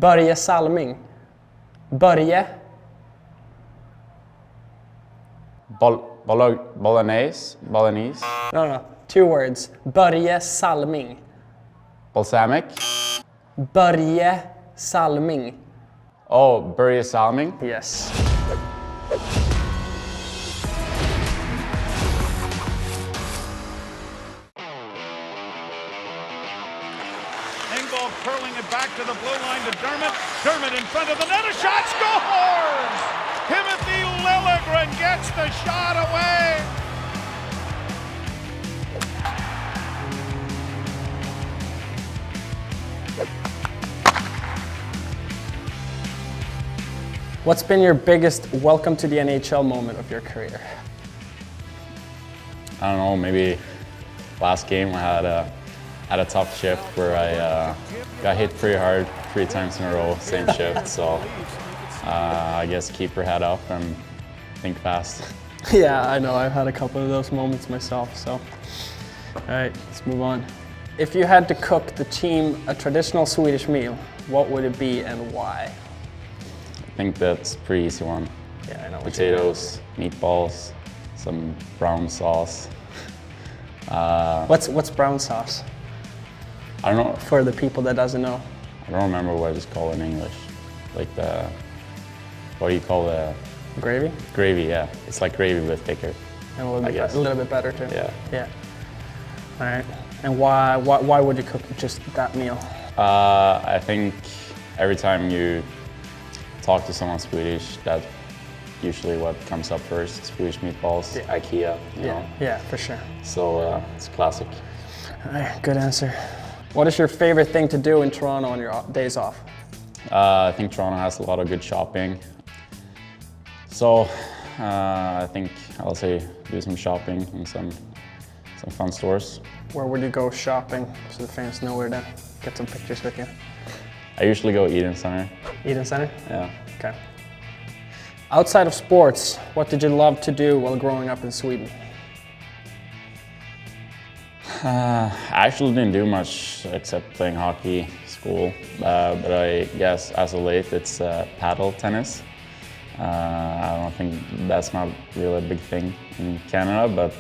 Börje Salming. Börje. Bolognese. No. 2 words. Börje Salming. Balsamic. Börje Salming. Oh, Börje Salming. Yes. Engvall curling it back to the blue line to Dermott. Dermott in front of the net. A shot scores! Timothy Liljegren gets the shot away. What's been your biggest welcome to the NHL moment of your career? I don't know, maybe last game I had a tough shift where I got hit pretty hard 3 times in a row, same shift. So I guess keep your head up and think fast. Yeah, I know. I've had a couple of those moments myself, so. All right, let's move on. If you had to cook the team a traditional Swedish meal, what would it be and why? I think that's a pretty easy one. Yeah, I know. Potatoes, meatballs, some brown sauce. What's brown sauce? I don't know. For the people that doesn't know. I don't remember what it's called in English. Like what do you call the Gravy? gravy? Yeah, it's like gravy with thicker. And a I guess. little bit better too. Yeah. Yeah. All right. And why would you cook just that meal? I think every time you talk to someone Swedish, that's usually what comes up first. Swedish meatballs, Yeah. IKEA, you know. Yeah, for sure. So it's classic. All right, good answer. What is your favorite thing to do in Toronto on your days off? I think Toronto has a lot of good shopping. So I think I'll say do some shopping in some fun stores. Where would you go shopping so the fans know where to get some pictures with you? I usually go Eden Center. Eden Center? Yeah. Okay. Outside of sports, what did you love to do while growing up in Sweden? I actually didn't do much except playing hockey, school, but I guess as of late it's paddle tennis. I don't think that's not really a big thing in Canada, but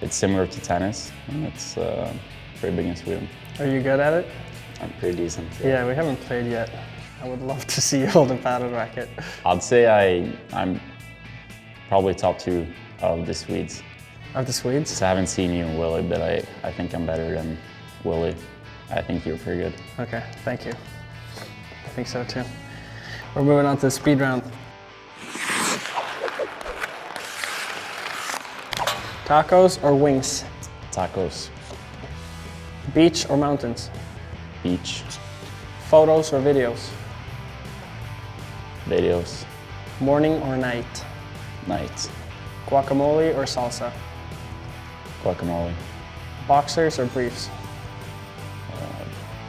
it's similar to tennis, and it's pretty big in Sweden. Are you good at it? I'm pretty decent. Yeah, we haven't played yet. I would love to see you hold a paddle racket. I'd say I'm probably top 2 of the Swedes. Of the Swedes? So I haven't seen you and Willie, but I think I'm better than Willie. I think you're pretty good. Okay, thank you. I think so too. We're moving on to the speed round. Tacos or wings? Tacos, Beach or mountains? beach, Photos or videos? videos, Morning or night? night, Guacamole or salsa? guacamole, Boxers or briefs?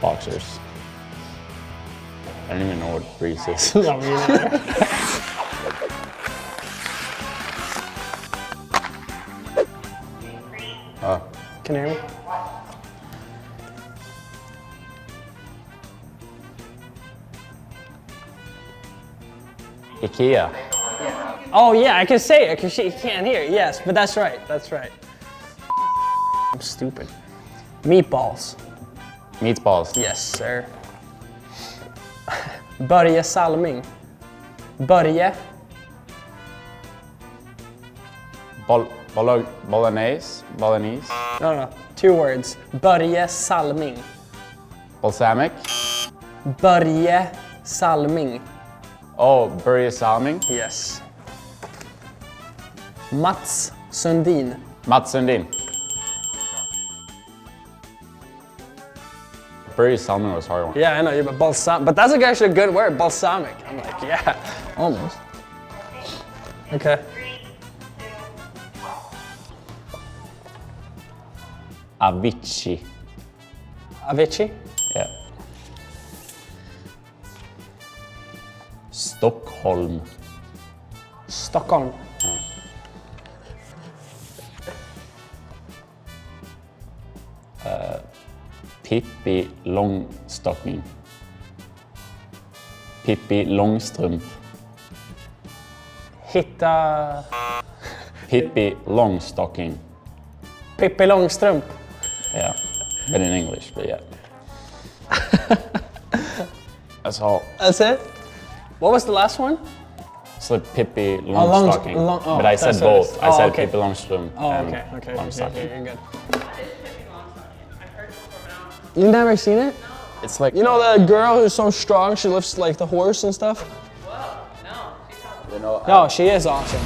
boxers. I don't even know what briefs is. No, me neither. Can you hear me? IKEA. Oh yeah, I can say it because you can't hear. Yes, but that's right. That's right. I'm stupid. Meatballs. Meatballs. Yes, sir. Börje Salming. Börje. Bolognese. No. 2 words. Börje Salming. Balsamic. Börje Salming. Oh, Börje Salming. Yes. Mats Sundin. Mats Sundin. Börje Salming was a hard one. Yeah, I know, but but that's actually a good word, balsamic. I'm like, yeah, almost. Okay. Avicii. Avicii? Yeah. Stockholm. Stockholm. Pippi Långstocking. Pippi Långstrump. Hitta Pippi Longstocking. Pippi Långstrump. Yeah, but in English, but yeah. That's all. That's it? What was the last one? It's like Pippi Longstocking. But I said that's what it is. both. I said okay. Pippi Longstrump and Okay, Longstocking. you're good. I did Pippi Longstocking. I've heard it before, but I don't. You've never seen it? It's like, You know the girl who's so strong she lifts like the horse and stuff? Whoa, no. She's awesome. you know, No, she is awesome.